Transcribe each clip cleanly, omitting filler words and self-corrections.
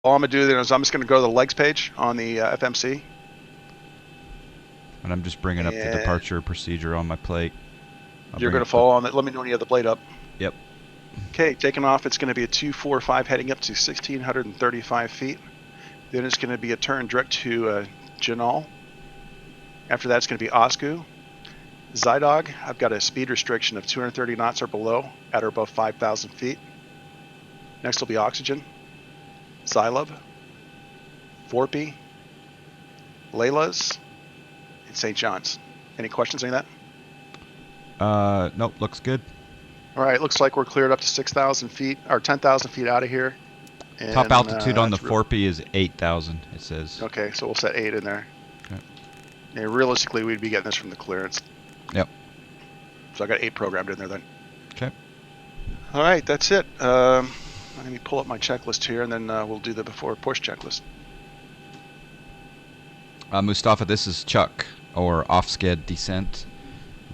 All I'm going to do then is I'm just going to go to the legs page on the FMC. And I'm just bringing up the departure procedure on my plate. You're going to follow on that. Let me know when you have the plate up. Yep. Okay, taking off, it's going to be a 245 heading up to 1,635 feet. Then it's going to be a turn direct to Janal. After that, it's going to be Osku. Zydog, I've got a speed restriction of 230 knots or below at or above 5,000 feet. Next will be Oxygen, Xylub, Forpy, Layla's, and St. John's. Any questions on that? Nope, looks good. All right, looks like we're cleared up to 6,000 feet, or 10,000 feet out of here. And, top altitude on the Forpy is 8,000, it says. Okay, so we'll set 8 in there. Okay. And realistically, we'd be getting this from the clearance. Yep. So I got 8 programmed in there then. Okay. All right, that's it. Let me pull up my checklist here, and then we'll do the before push checklist. Mustafa, this is Chuck, or Off-Sked Descent,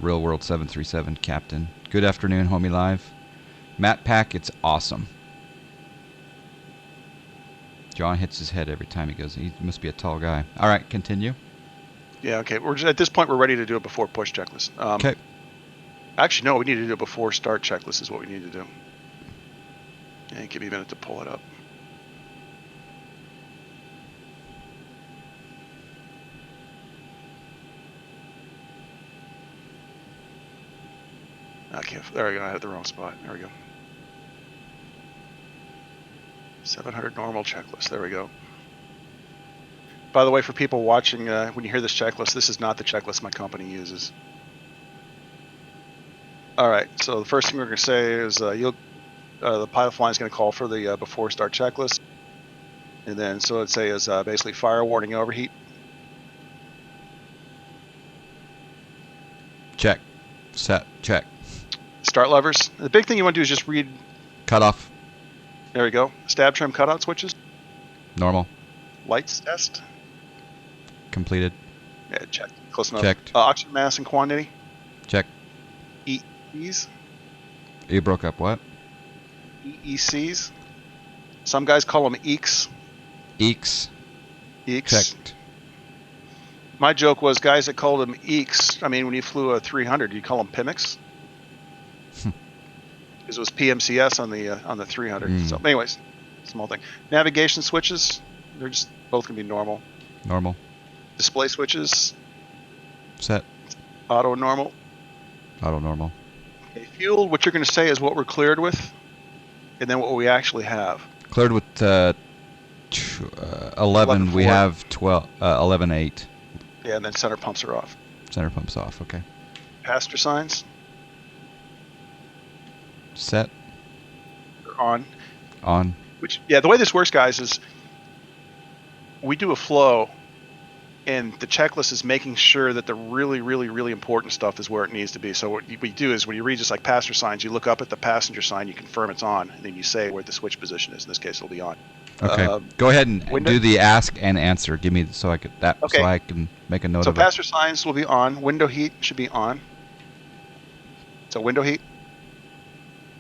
Real World 737 Captain. Good afternoon, homie live. Matt Pack, it's awesome. John hits his head every time he goes. He must be a tall guy. All right, continue. Yeah, okay. We're just, at this point, we're ready to do a before push checklist. Okay. Actually, no, we need to do a before start checklist is what we need to do. Yeah, give me a minute to pull it up. Okay, there we go. I had the wrong spot. There we go. 700 normal checklist. There we go. By the way, for people watching, when you hear this checklist, this is not the checklist my company uses. All right, so the first thing we're going to say is the pilot flying is going to call for the before start checklist. And then, so it'd say is basically fire warning overheat. Check. Set. Check. Start levers. The big thing you want to do is just read. Cutoff. There we go. Stab trim cutout switches. Normal. Lights test. Completed. Yeah, checked. Close enough. Checked. Oxygen mass and quantity. Check. EECs. You broke up what? EECs. Some guys call them EECs. EECs. EECs. Checked. My joke was guys that called them EECs. I mean, when you flew a 300, you call them PIMICs. Because it was PMCS on the 300. So, anyways, small thing. Navigation switches. They're just both gonna be normal. Normal. Display switches. Set. Auto normal. Auto normal. Okay, fuel. What you're gonna say is what we're cleared with, and then what we actually have. Cleared with 11. We have 12. 11.8. Yeah, and then center pumps are off. Center pumps off. Okay. Passenger signs. Set. They're on. On. Which, yeah, the way this works, guys, is we do a flow, and the checklist is making sure that the really, really, really important stuff is where it needs to be. So what we do is when you read just like passenger signs, you look up at the passenger sign, you confirm it's on, and then you say where the switch position is. In this case, it'll be on. Okay. Go ahead and do the ask and answer. Give me so I could okay. So I can make a note so of it. So passenger signs will be on. Window heat should be on. So window heat.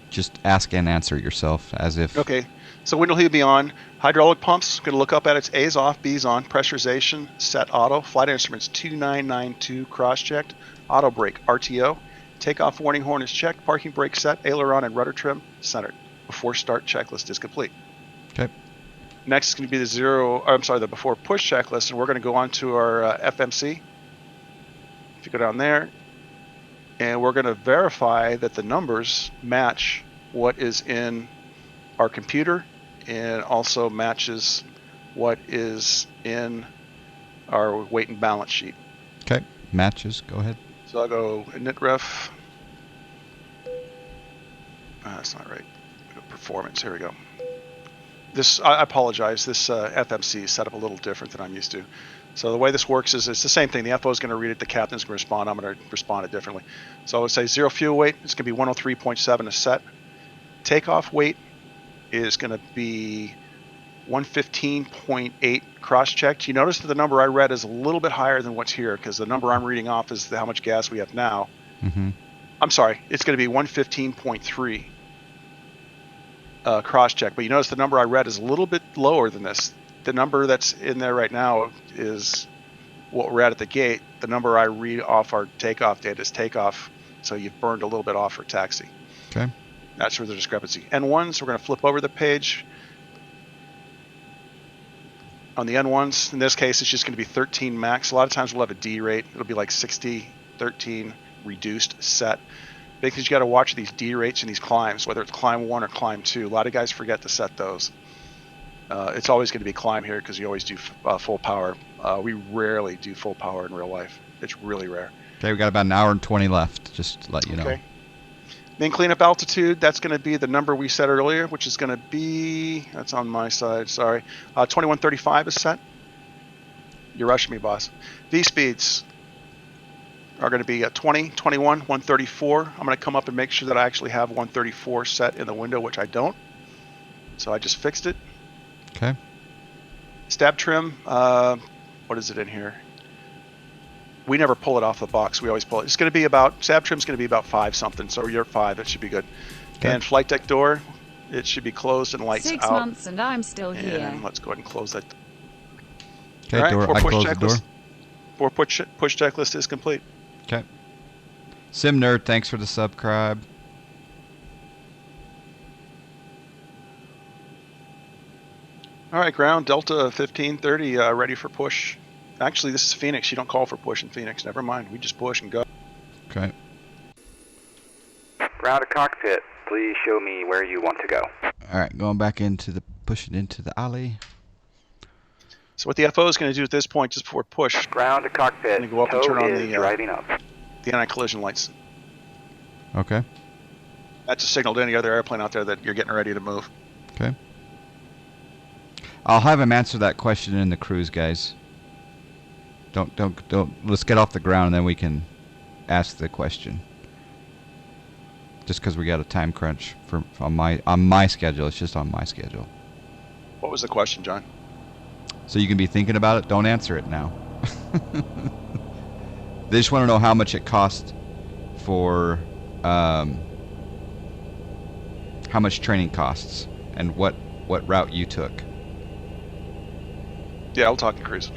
Just ask and answer yourself as if. Okay. So window heat will be on. Hydraulic pumps, going to look up at its A's off, B's on. Pressurization, set auto. Flight instruments 2992 cross-checked. Auto brake, RTO. Takeoff warning horn is checked. Parking brake set. Aileron and rudder trim centered. Before start checklist is complete. Okay. Next is going to be the before push checklist, and we're going to go on to our FMC. If you go down there, and we're going to verify that the numbers match what is in our computer and also matches what is in our weight and balance sheet. Okay, matches, go ahead. So I'll go init ref. That's not right. Performance, here we go. I apologize, this FMC is set up a little different than I'm used to. So the way this works is it's the same thing. The FO is going to read it, the captain's going to respond. I'm going to respond it differently. So I would say zero fuel weight, it's going to be 103.7 a set. Takeoff weight is going to be 115.8 cross-checked. You notice that the number I read is a little bit higher than what's here because the number I'm reading off is how much gas we have now. Mm-hmm. I'm sorry, it's going to be 115.3. cross check. But you notice the number I read is a little bit lower than this. The number that's in there right now is what we're at the gate. The number I read off our takeoff data is takeoff. So you've burned a little bit off for taxi. Okay. That's where the discrepancy. N1s, we're going to flip over the page. On the N1s, in this case, it's just going to be 13 max. A lot of times we'll have a D rate. It'll be like 60, 13, reduced, set. Because you got to watch these D rates and these climbs, whether it's climb 1 or climb 2. A lot of guys forget to set those. It's always going to be climb here because you always do full power. We rarely do full power in real life. It's really rare. Okay, we got about an hour and 20 left, just to let you know. Okay. Main cleanup altitude, that's going to be the number we set earlier, which is going to be, that's on my side, sorry. 2135 is set. You're rushing me, boss. V-speeds are going to be 20, 21, 134. I'm going to come up and make sure that I actually have 134 set in the window, which I don't. So I just fixed it. Okay. Stab trim, what is it in here? We never pull it off the box. We always pull it. It's going to be about, stab trim's going to be about 5 something. So you're at 5. It should be good. Okay. And flight deck door, it should be closed and lights 6 out. 6 months and I'm still here. And let's go ahead and close that. Okay, right, door. I close the door. 4 push checklist is complete. Okay. Sim Nerd, thanks for the subscribe. All right, ground Delta 1530 ready for push. Actually, this is Phoenix. You don't call for push in Phoenix. Never mind. We just push and go. Okay. Ground to cockpit. Please show me where you want to go. All right, going back into the, pushing into the alley. So what the FO is going to do at this point, just before push, ground to cockpit. Going to go up and turn on the anti-collision lights. Okay. That's a signal to any other airplane out there that you're getting ready to move. Okay. I'll have him answer that question in the cruise, guys. Don't. Let's get off the ground and then we can ask the question. Just because we got a time crunch on my schedule. It's just on my schedule. What was the question, John? So you can be thinking about it. Don't answer it now. They just want to know how much it cost for how much training costs and what route you took. Yeah, I'll talk to cruise.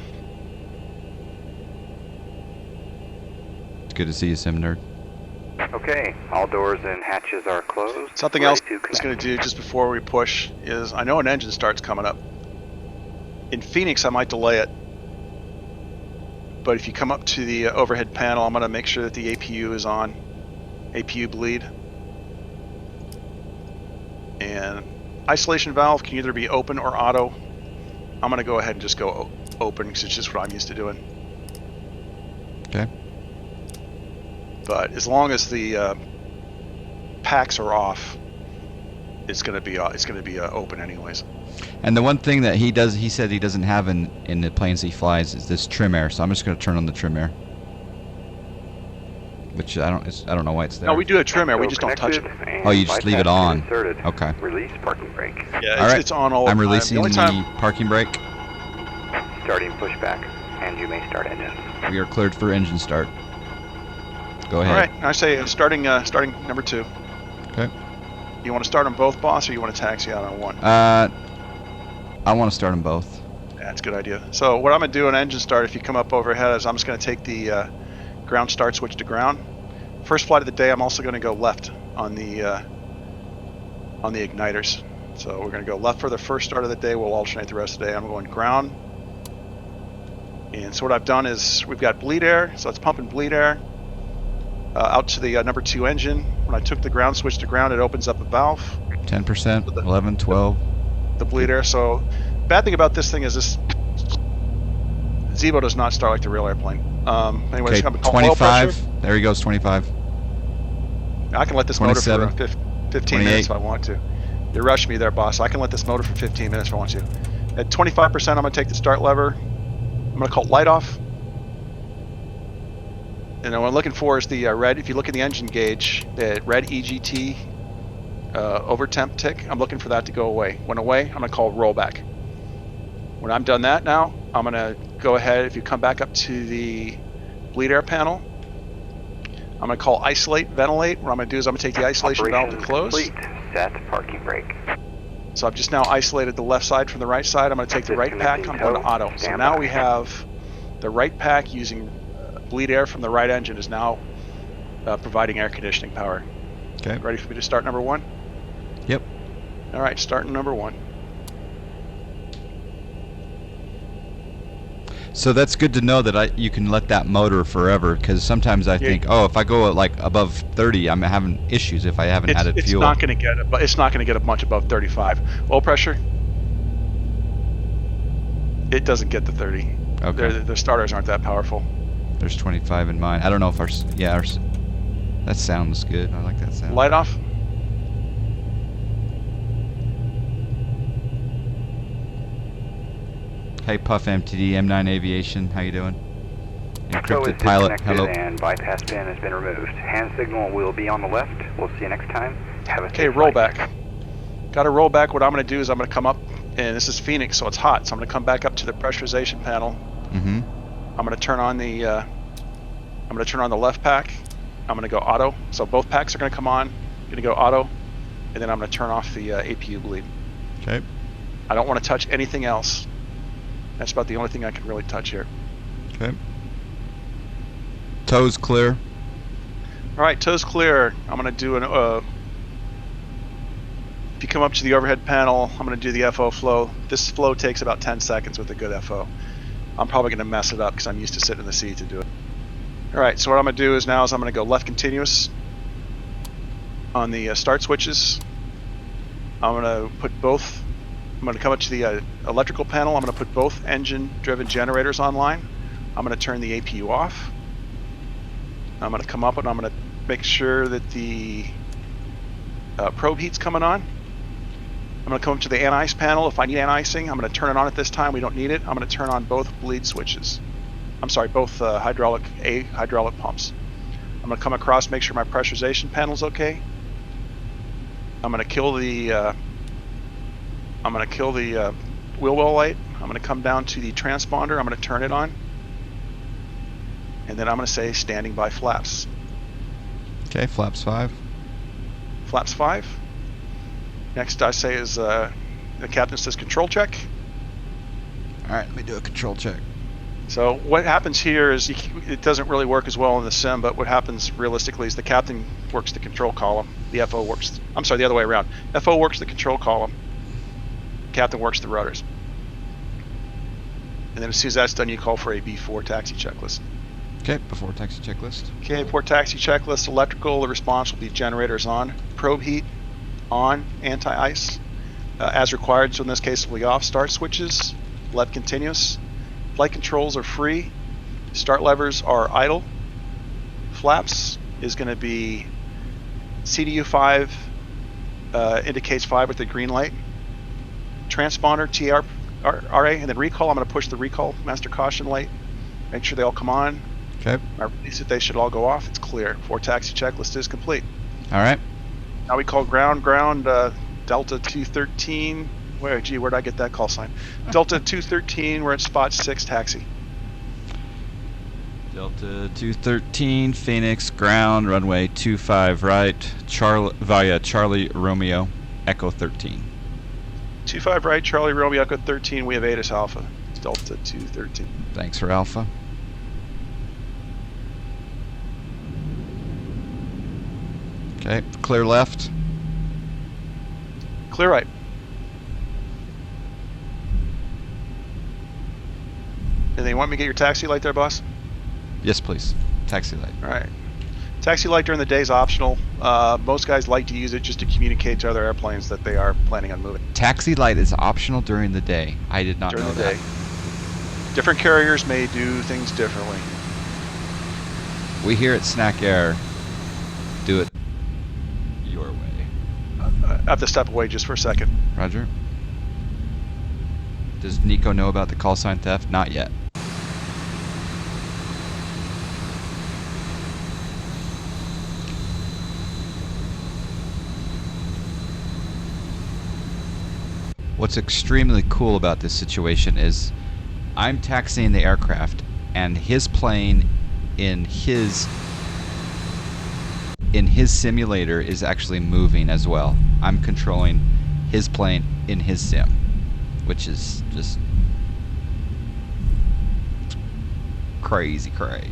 It's good to see you, Sim Nerd. Okay, all doors and hatches are closed. Something else I was going to do just before we push is, I know an engine start's coming up. In Phoenix, I might delay it. But if you come up to the overhead panel, I'm going to make sure that the APU is on. APU bleed. And isolation valve can either be open or auto. I'm going to go ahead and just go open because it's just what I'm used to doing. Okay. But as long as the packs are off, it's going to be open anyways. And the one thing that he said he doesn't have in the planes he flies is this trim air. So I'm just going to turn on the trim air, which I don't know why it's there. No, we do have trim air. We just don't touch it. Oh, you just leave it on. Inserted. Okay. Release parking brake. Yeah, all right. It's on all the I'm time. releasing the parking brake. Starting pushback, and you may start engines. We are cleared for engine start. Go ahead. All right. I say starting number 2. Okay. You want to start them both, boss, or you want to taxi out on one? I want to start them both. That's a good idea. So what I'm going to do on engine start, if you come up overhead, is I'm just going to take the ground start switch to ground. First flight of the day, I'm also going to go left on the igniters. So we're going to go left for the first start of the day. We'll alternate the rest of the day. I'm going ground. And so what I've done is we've got bleed air. So it's pumping bleed air out to the number 2 engine. When I took the ground switch to ground, it opens up a valve. 10%, 11, 12. The bleed air. So bad thing about this thing is this Zebo does not start like the real airplane. Anyways, okay, 25. There he goes, 25. I can let this motor for 15 minutes if I want to. You rushed me there, boss. I can let this motor for 15 minutes if I want to. At 25%, I'm going to take the start lever. I'm going to call light off. And what I'm looking for is the red. If you look at the engine gauge, the red EGT over temp tick, I'm looking for that to go away. When away, I'm going to call rollback. When I'm done that now, I'm going to go ahead. If you come back up to the bleed air panel, I'm going to call isolate, ventilate. What I'm going to do is I'm going to take the isolation valve to close. Complete. Set parking brake. So I've just now isolated the left side from the right side. I'm going to take the right pack. I'm going to auto. So now we have the right pack using bleed air from the right engine is now providing air conditioning power. Okay. Ready for me to start number 1? Yep. All right, starting number 1. So that's good to know that you can let that motor forever, because sometimes I think, oh, if I go like above 30, I'm having issues if I haven't added fuel. It's not going to get much above 35. Oil pressure. It doesn't get to 30. Okay. The starters aren't that powerful. There's 25 in mine. I don't know if that sounds good. I like that sound. Light off. Hey, Puff MTD, M9 Aviation, how you doing? Echo is Encrypted pilot, disconnected hello. and bypass bin has been removed. Hand signal will be on the left. We'll see you next time. Have a Okay, safe roll flight. back. Got to roll back. What I'm going to do is I'm going to come up, and this is Phoenix, so it's hot. So I'm going to come back up to the pressurization panel. Mm-hmm. I'm going to turn on the left pack. I'm going to go auto. So both packs are going to come on. I'm going to go auto, and then I'm going to turn off the APU bleed. Okay. I don't want to touch anything else. That's about the only thing I can really touch here. Okay. Toes clear. All right, toes clear. I'm going to do an. If you come up to the overhead panel, I'm going to do the FO flow. This flow takes about 10 seconds with a good FO. I'm probably going to mess it up because I'm used to sitting in the seat to do it. All right, so what I'm going to do is I'm going to go left continuous on the start switches. I'm going to come up to the electrical panel. I'm going to put both engine-driven generators online. I'm going to turn the APU off. I'm going to come up and I'm going to make sure that the probe heat's coming on. I'm going to come up to the anti-ice panel. If I need anti-icing, I'm going to turn it on at this time. We don't need it. I'm going to turn on both bleed switches. I'm sorry, both hydraulic pumps. I'm going to come across, make sure my pressurization panel's okay. I'm going to kill the wheel well light. I'm going to come down to the transponder. I'm going to turn it on. And then I'm going to say standing by flaps. Okay, flaps 5. Flaps 5. Next I say is the captain says control check. All right, let me do a control check. So what happens here is it doesn't really work as well in the sim, but what happens realistically is the captain works the control column. The FO works, I'm sorry, the other way around. FO works the control column. Captain works the rotors. And then as soon as that's done, you call for a B4 taxi checklist. Okay, before taxi checklist. Okay, before taxi checklist, electrical, the response will be generators on, probe heat on, anti-ice as required. So in this case, we'll be off. Start switches, left continuous. Flight controls are free. Start levers are idle. Flaps is going to be CDU 5 indicates 5 with the green light. Transponder TRA, and then recall. I'm going to push the recall master caution light. Make sure they all come on. Okay. I release it. They should all go off. It's clear. Before taxi checklist is complete. All right. Now we call ground Delta 213. Where'd I get that call sign? Delta 213, we're at spot 6 taxi. Delta 213, Phoenix, ground, runway 25 right, via Charlie Romeo, Echo 13. 25 right, Charlie Romeo, Echo 13, we have ATIS Alpha. It's Delta 213. Thanks for Alpha. Okay, clear left. Clear right. And then you want me to get your taxi light there, boss? Yes, please. Taxi light. All right. Taxi light during the day is optional. Most guys like to use it just to communicate to other airplanes that they are planning on moving. Taxi light is optional during the day. I did not know that. Different carriers may do things differently. We here at Snack Air do it your way. I have to step away just for a second. Roger. Does Nico know about the call sign theft? Not yet. What's extremely cool about this situation is I'm taxiing the aircraft and his plane in his simulator is actually moving as well. I'm controlling his plane in his sim, which is just crazy cray.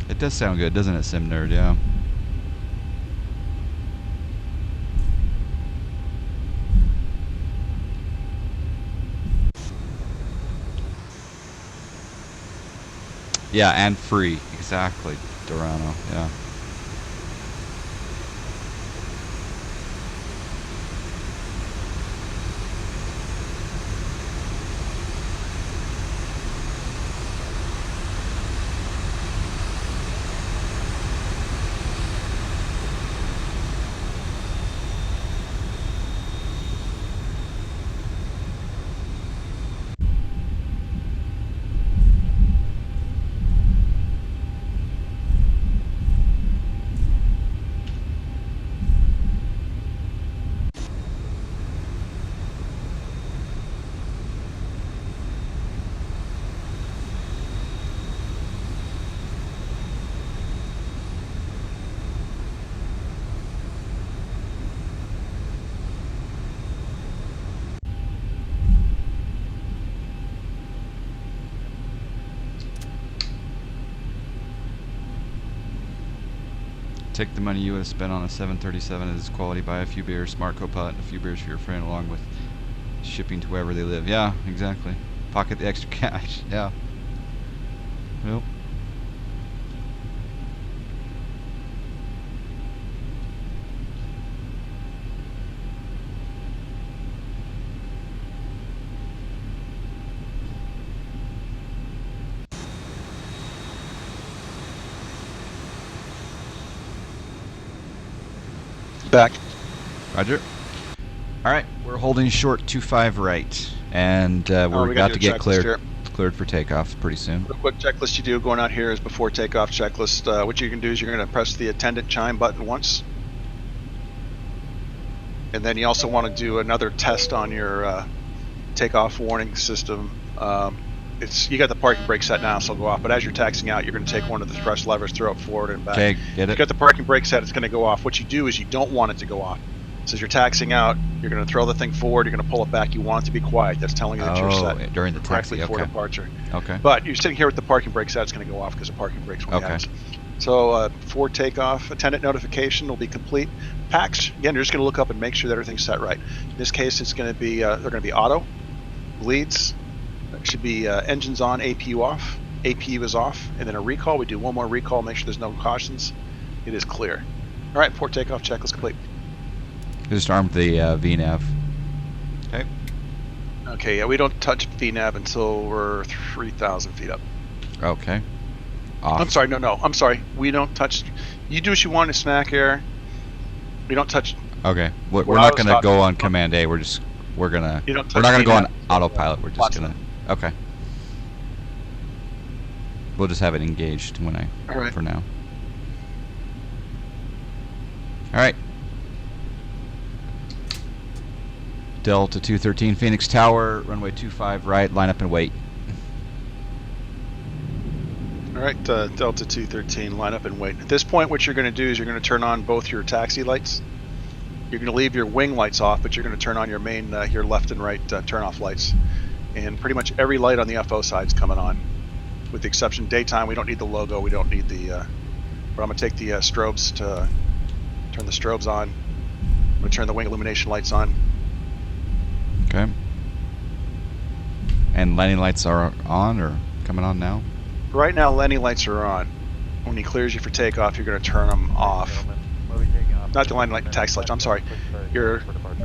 It does sound good, doesn't it, Sim Nerd? Yeah. Yeah, and free. Exactly, Dorano. Yeah. Take the money you would have spent on a 737 as quality, buy a few beers, smart co-pilot, and a few beers for your friend, along with shipping to wherever they live. Yeah, exactly. Pocket the extra cash. Yeah. Yep. Back. Roger. All right, we're holding short 25 right, and we're we gotta about to do a get checklist cleared for takeoff pretty soon. The quick checklist you do going out here is before takeoff checklist. What you can do is you're going to press the attendant chime button once. And then you also want to do another test on your takeoff warning system. You got the parking brake set now, so it'll go off. But as you're taxiing out, you're going to take one of the thrust levers, throw it forward and back. Okay, get If it. you got the parking brake set, it's going to go off. What you do is you don't want it to go off. So as you're taxiing out, you're going to throw the thing forward. You're going to pull it back. You want it to be quiet. That's telling you that you're set during the correctly taxi. for Okay. departure. Okay. But you're sitting here with the parking brake set. It's going to go off because the parking brake's when Okay. it happens. So for takeoff, attendant notification will be complete. PAX, again, you're just going to look up and make sure that everything's set right. In this case, it's going to be they're going to be auto, leads, should be engines on, APU off, APU is off, and then a recall. We do one more recall, make sure there's no cautions. It is clear. All right, for takeoff, checklist complete. Just armed the VNAV. Okay. Okay, yeah, we don't touch VNAV until we're 3,000 feet up. Okay. Off. I'm sorry, no, I'm sorry. We don't touch. You do what you want in snack air. We don't touch. Okay. We're not going to go on Command A. We're not going to go on autopilot. We're just going to. Okay. We'll just have it engaged for now. All right. Delta 213 Phoenix Tower, runway 25 right, line up and wait. All right, Delta 213, line up and wait. At this point, what you're going to do is you're going to turn on both your taxi lights. You're going to leave your wing lights off, but you're going to turn on your main, your left and right turn-off lights. And pretty much every light on the FO side is coming on, with the exception daytime. We don't need the logo. We don't need the. But I'm going to take the strobes to turn the strobes on. I'm going to turn the wing illumination lights on. Okay. And landing lights are on or coming on now? Right now, landing lights are on. When he clears you for takeoff, you're going to turn them off. Not the landing light, taxi lights. I'm sorry. Your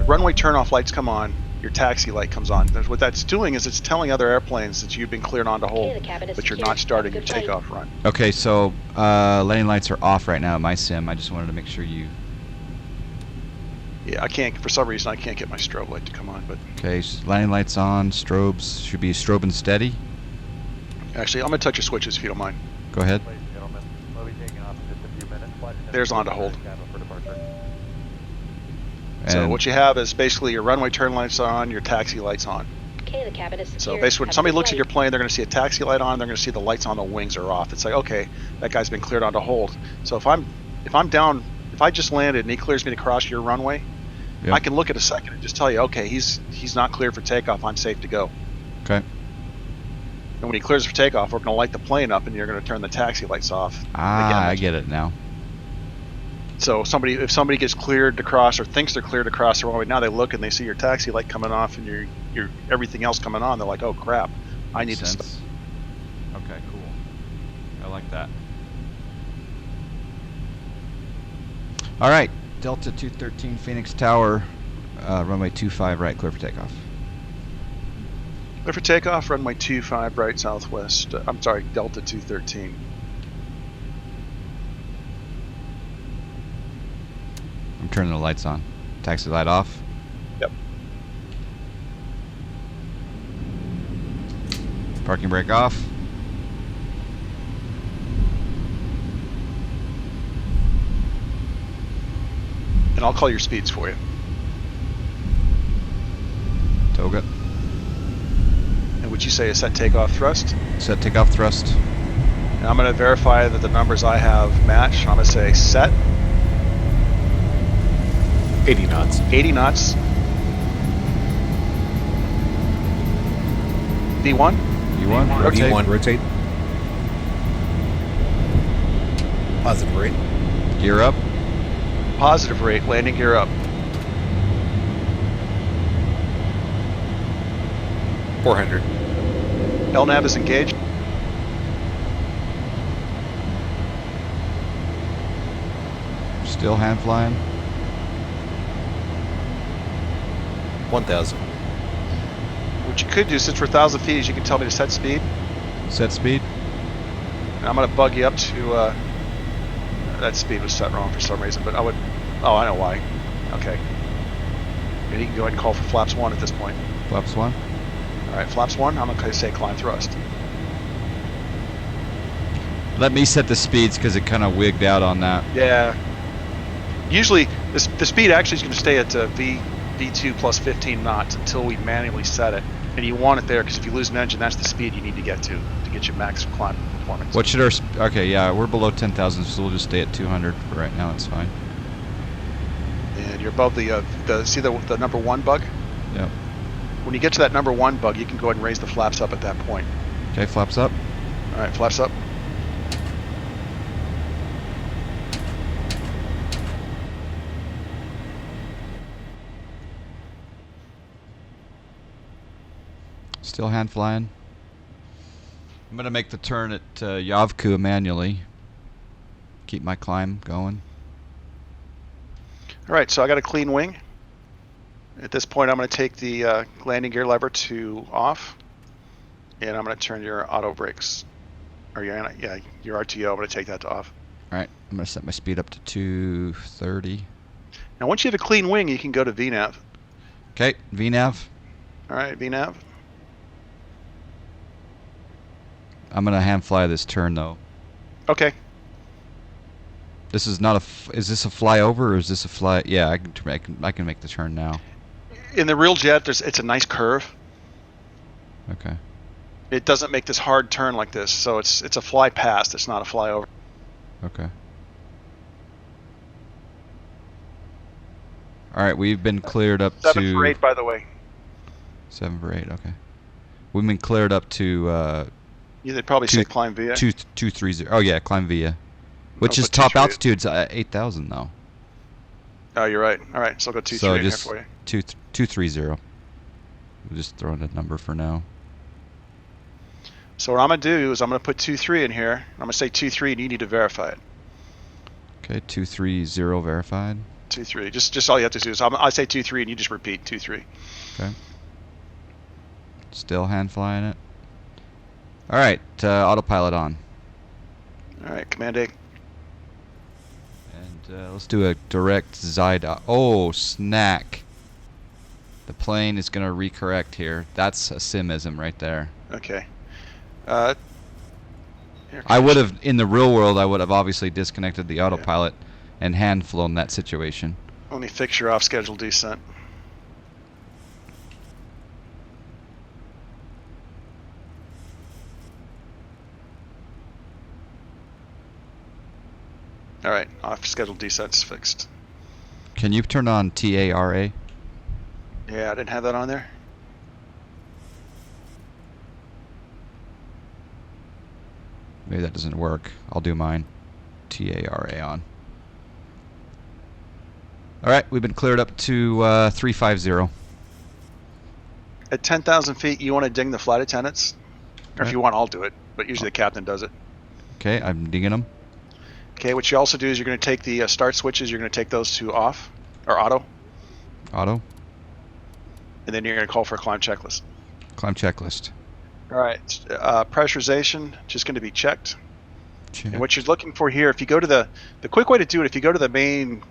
runway turn-off lights come on. Your taxi light comes on. What that's doing is it's telling other airplanes that you've been cleared on to hold, but you're not starting your takeoff run. Okay, so landing lights are off right now at my sim. I just wanted to make sure you... Yeah, I can't, for some reason, I can't get my strobe light to come on, but... Okay, landing lights on, strobes, should be strobe and steady. Actually, I'm going to touch your switches if you don't mind. Go ahead. There's on to hold. And so what you have is basically your runway turn lights on, your taxi lights on. Okay, the cabin is secure. So basically, when Have a somebody good looks at flight. your plane, they're going to see a taxi light on. They're going to see the lights on the wings are off. It's like, okay, that guy's been cleared onto hold. So if I'm down, if I just landed and he clears me to cross your runway, Yep. I can look at a second and just tell you, okay, he's not cleared for takeoff. I'm safe to go. Okay. And when he clears for takeoff, we're going to light the plane up, and you're going to turn the taxi lights off. Ah, I get it now. So if somebody gets cleared to cross or thinks they're cleared to cross the runway, now they look and they see your taxi light coming off and your everything else coming on. They're like, oh crap, I need to stop. Okay, cool. I like that. All right, Delta 213 Phoenix Tower, runway 25 right, clear for takeoff. Clear for takeoff, runway 25 right southwest. I'm sorry, Delta 213. I'm turning the lights on. Taxi light off. Yep. Parking brake off. And I'll call your speeds for you. Toga. And would you say a set takeoff thrust? Set takeoff thrust. And I'm going to verify that the numbers I have match. I'm going to say set. 80 knots. 80 knots. V1. V1. Rotate. V1, rotate. Positive rate. Gear up. Positive rate. Landing gear up. 400. LNAV is engaged. Still hand flying. 1,000. What you could do, since we're 1,000 feet, is you can tell me to set speed. Set speed. And I'm going to bug you up to, that speed was set wrong for some reason, but I would, oh, I know why. Okay. And you can go ahead and call for flaps 1 at this point. Flaps 1. All right, flaps 1, I'm going to say climb thrust. Let me set the speeds because it kind of wigged out on that. Yeah. Usually, the speed actually is going to stay at V2 plus 15 knots until we manually set it. And you want it there because if you lose an engine, that's the speed you need to get your max climb performance. What should our... Okay, yeah, we're below 10,000, so we'll just stay at 200 for right now. It's fine. And you're above see the number 1 bug? Yep. When you get to that number 1 bug, you can go ahead and raise the flaps up at that point. Okay, flaps up. All right, flaps up. Still hand flying. I'm going to make the turn at Yavku manually. Keep my climb going. All right, so I got a clean wing. At this point, I'm going to take the landing gear lever to off, and I'm going to turn your auto brakes, or your RTO. I'm going to take that to off. All right, I'm going to set my speed up to 230. Now, once you have a clean wing, you can go to VNAV. Okay, VNAV. All right, VNAV. I'm going to hand fly this turn though. Okay. This is not is this a flyover or is this a fly? Yeah, I can make the turn now. In the real jet, it's a nice curve. Okay. It doesn't make this hard turn like this, so it's a fly past. It's not a flyover. Okay. All right, we've been cleared up 7 for 8, by the way. 7 for 8. Okay. We've been cleared up to. Yeah, they'd probably say climb via. 230. Oh yeah, climb via. Which is put top 238. altitude's 8,000 though. Oh, you're right. All right, so I'll go 230 So in here just for you. 230. We'll just throw in a number for now. So what I'm going to do is I'm going to put 23 in here. I'm going to say 23, and you need to verify it. Okay, 230 verified. 23. Just all you have to do is I say 23, and you just repeat 23. Okay. Still hand flying it. All right, autopilot on. All right, Command A. And let's do a direct Zide. Oh, snack. The plane is going to recorrect here. That's a simism right there. Okay. I would have, in the real world, I would have obviously disconnected the autopilot and hand flown that situation. Let me fix your off-schedule descent. scheduled descent's fixed. Can you turn on TARA? Yeah, I didn't have that on there. Maybe that doesn't work. I'll do mine. TARA on. All right, we've been cleared up to 350. At 10,000 feet, you want to ding the flight attendants? Or if Okay. you want, I'll do it. But usually the captain does it. Okay, I'm digging them. Okay, what you also do is you're going to take the start switches. You're going to take those to off, or auto. Auto. And then you're going to call for a climb checklist. Climb checklist. All right. Pressurization, just going to be checked. Check. And what you're looking for here, if you go to the quick way to do it, if you go to the main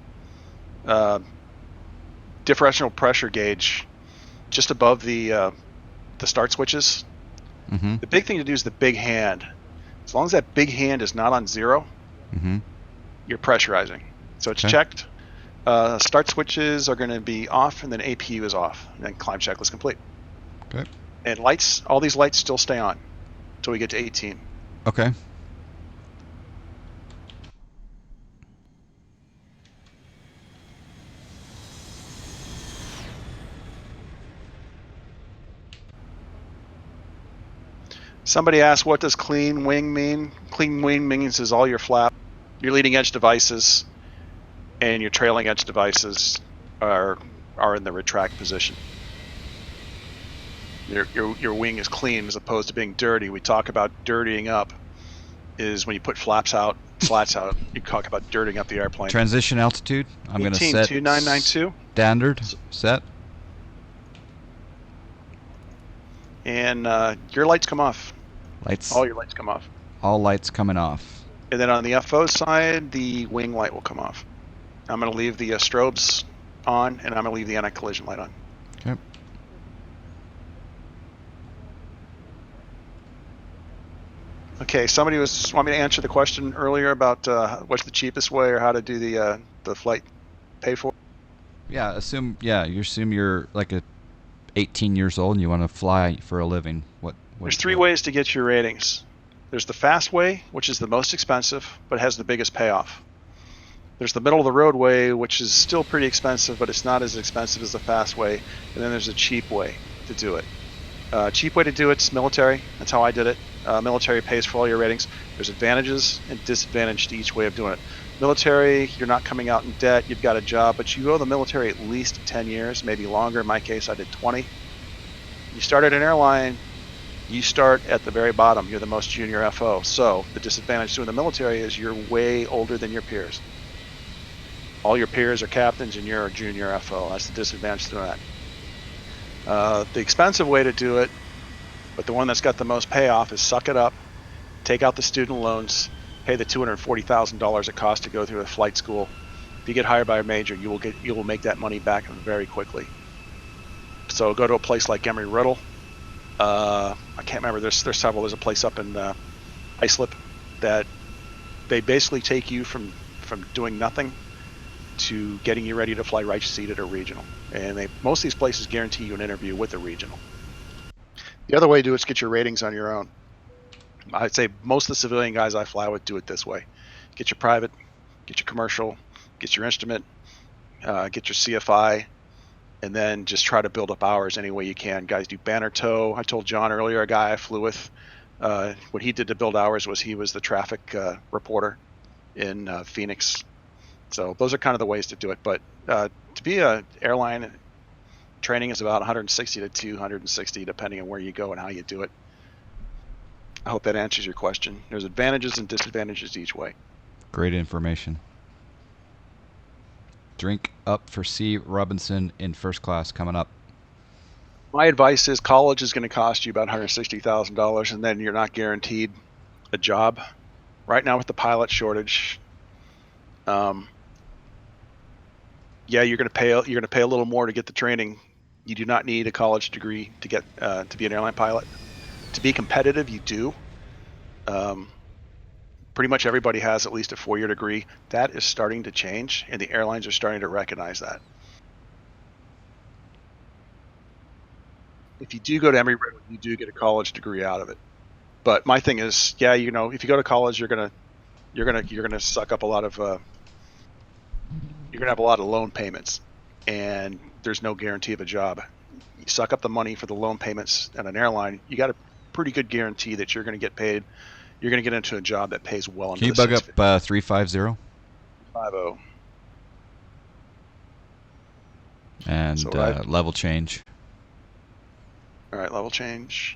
differential pressure gauge just above the start switches, Mm-hmm. the big thing to do is the big hand. As long as that big hand is not on 0, Mm-hmm. you're pressurizing. So it's Okay. checked. Start switches are going to be off, and then APU is off, and then climb checklist complete. Okay. And lights, all these lights still stay on until we get to 18. Okay. Somebody asked, what does clean wing mean? Clean wing means is all your flap, your leading edge devices, and your trailing edge devices are in the retract position. Your wing is clean as opposed to being dirty. We talk about dirtying up is when you put flaps out, slats out. You talk about dirtying up the airplane. Transition altitude. I'm going to set 18,2992. standard. Set. And your lights come off. Lights. All your lights come off. All lights coming off. And then on the FO side, the wing light will come off. I'm going to leave the strobes on, and I'm going to leave the anti-collision light on. Okay. Okay, somebody want me to answer the question earlier about what's the cheapest way or how to do the flight paid for. Yeah. You assume you're like 18 years old and you want to fly for a living. What? There's 3 ways to get your ratings. There's the fast way, which is the most expensive, but has the biggest payoff. There's the middle of the road way, which is still pretty expensive, but it's not as expensive as the fast way. And then there's a cheap way to do it. Cheap way to do it's military. That's how I did it. Military pays for all your ratings. There's advantages and disadvantages to each way of doing it. Military, you're not coming out in debt. You've got a job, but you owe the military at least 10 years, maybe longer. In my case, I did 20. You start at an airline, you start at the very bottom. You're the most junior FO. So the disadvantage to doing the military is you're way older than your peers. All your peers are captains and you're a junior FO. That's the disadvantage to that. The expensive way to do it, but the one that's got the most payoff, is suck it up, take out the student loans, pay the $240,000 it costs to go through a flight school. If you get hired by a major, you will make that money back very quickly. So go to a place like Embry-Riddle. I can't remember. There's several. There's a place up in Islip that they basically take you from doing nothing to getting you ready to fly right seated or regional. And most of these places guarantee you an interview with a regional. The other way to do it is get your ratings on your own. I'd say most of the civilian guys I fly with do it this way. Get your private, get your commercial, get your instrument, get your CFI, and then just try to build up hours any way you can. Guys do banner tow. I told John earlier, a guy I flew with, what he did to build hours was he was the traffic reporter in Phoenix. So those are kind of the ways to do it. But to be an airline, training is about 160 to 260, depending on where you go and how you do it. I hope that answers your question. There's advantages and disadvantages each way. Great information. Drink up for C. Robinson in first class coming up. My advice is college is going to cost you about $160,000, and then you're not guaranteed a job. Right now with the pilot shortage, you're going to pay a little more to get the training. You do not need a college degree to get to be an airline pilot. To be competitive, you do. Pretty much everybody has at least a 4-year degree. That is starting to change, and the airlines are starting to recognize that. If you do go to Embry-Riddle, you do get a college degree out of it. But my thing is, if you go to college, you're gonna suck up a lot of you're gonna have a lot of loan payments, and there's no guarantee of a job. You suck up the money for the loan payments at an airline, you got a pretty good guarantee that you're going to get paid. You're going to get into a job that pays well Can into you the bug up 650. 350 50. and So what level change? all right, level change.